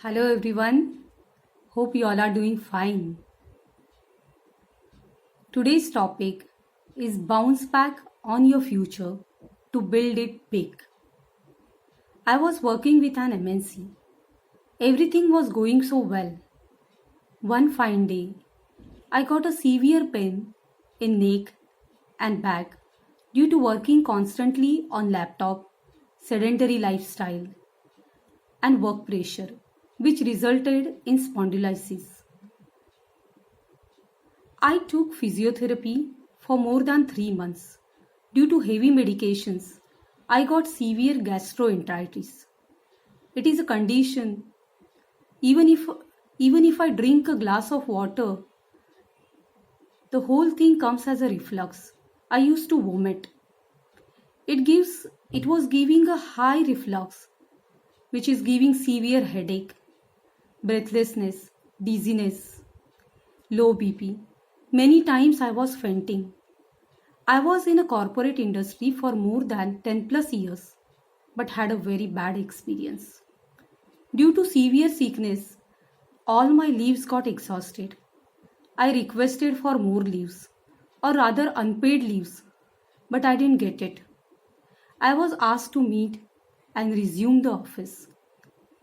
Hello everyone. Hope you all are doing fine. Today's topic is bounce back on your future to build it big. I was working with an MNC. Everything was going so well. One fine day, I got a severe pain in neck and back due to working constantly on laptop, sedentary lifestyle and work pressure, which resulted in spondylosis. I took physiotherapy for more than 3 months. Due to heavy medications, I got severe gastroenteritis. It is a condition even if even if I drink a glass of water, the whole thing comes as a reflux. I used to vomit. It was giving a high reflux, which is giving severe headache, breathlessness, dizziness, low BP. Many times I was fainting. I was in a corporate industry for more than 10 plus years, but had a very bad experience. Due to severe sickness, all my leaves got exhausted. I requested for more leaves, or rather unpaid leaves, but I didn't get it. I was asked to meet and resume the office.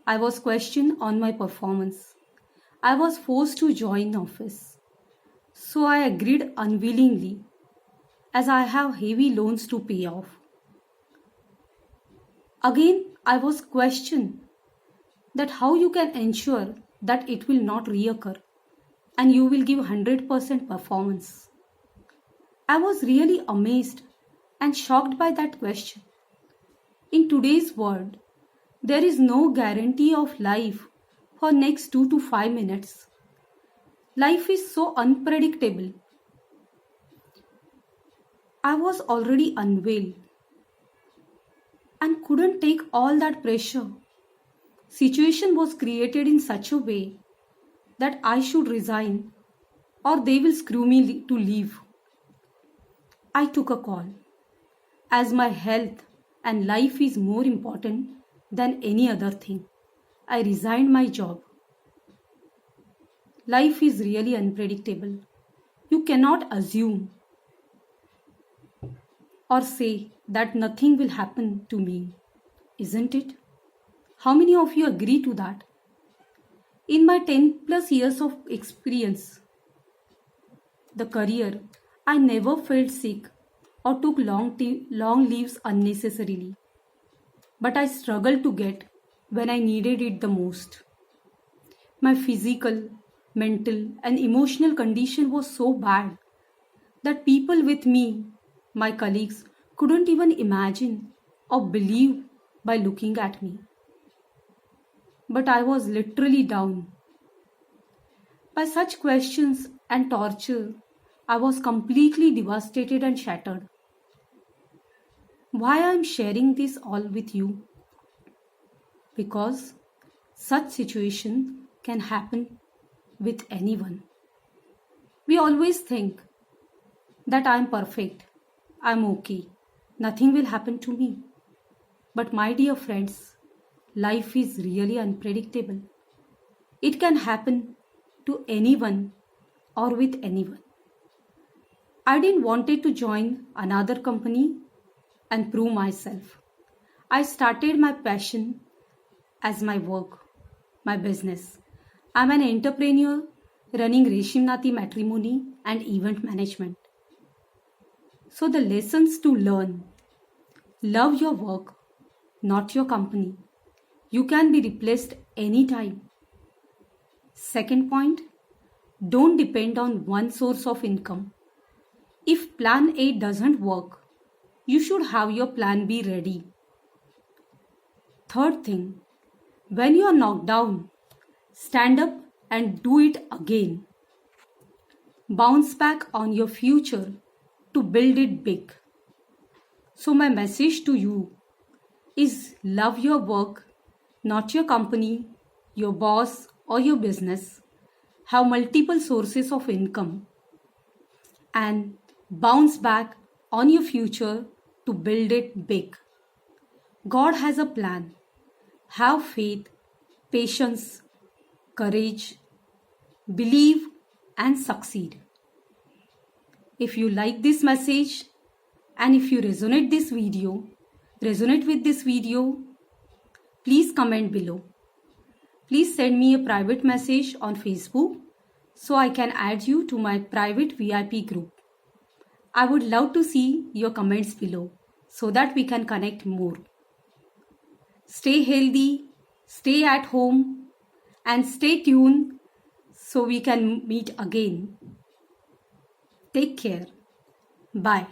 I was questioned on my performance. I was forced to join office. So I agreed unwillingly as I have heavy loans to pay off. Again, I was questioned that how you can ensure that it will not reoccur and you will give 100% performance. I was really amazed and shocked by that question. In today's world, there is no guarantee of life for next 2 to 5 minutes. Life is so unpredictable. I was already unwell and couldn't take all that pressure. Situation was created in such a way that I should resign or they will screw me to leave. I took a call as my health and life is more important than any other thing. I resigned my job. Life is really unpredictable. You cannot assume or say that nothing will happen to me, isn't it? How many of you agree to that? In my 10 plus years of experience, the career, I never felt sick or took long leaves unnecessarily. But I struggled to get when I needed it the most. My physical, mental, and emotional condition was so bad that people with me, my colleagues, couldn't even imagine or believe by looking at me. But I was literally down. By such questions and torture, I was completely devastated and shattered. Why I am sharing this all with you? Because such situation can happen with anyone. We always think that I am perfect, I am okay, nothing will happen to me. But my dear friends, life is really unpredictable. It can happen to anyone or with anyone. I didn't wanted to join another company and prove myself. I started my passion as my work, my business. I'm an entrepreneur running Reshim Nati matrimony and event management. So the lessons to learn: love your work, not your company. You can be replaced anytime. Second point, don't depend on one source of income. If plan A doesn't work, you should have your plan B ready. Third thing, when you are knocked down, stand up and do it again. Bounce back on your future to build it big. So, my message to you is love your work, not your company, your boss, or your business. Have multiple sources of income and bounce back on your future to build it big. God has a plan. Have faith, patience, courage, believe, and succeed. If you like this message and if you resonate with this video, please comment below. Please send me a private message on Facebook so I can add you to my private VIP group. I would love to see your comments below so that we can connect more. Stay healthy, stay at home, and stay tuned so we can meet again. Take care. Bye.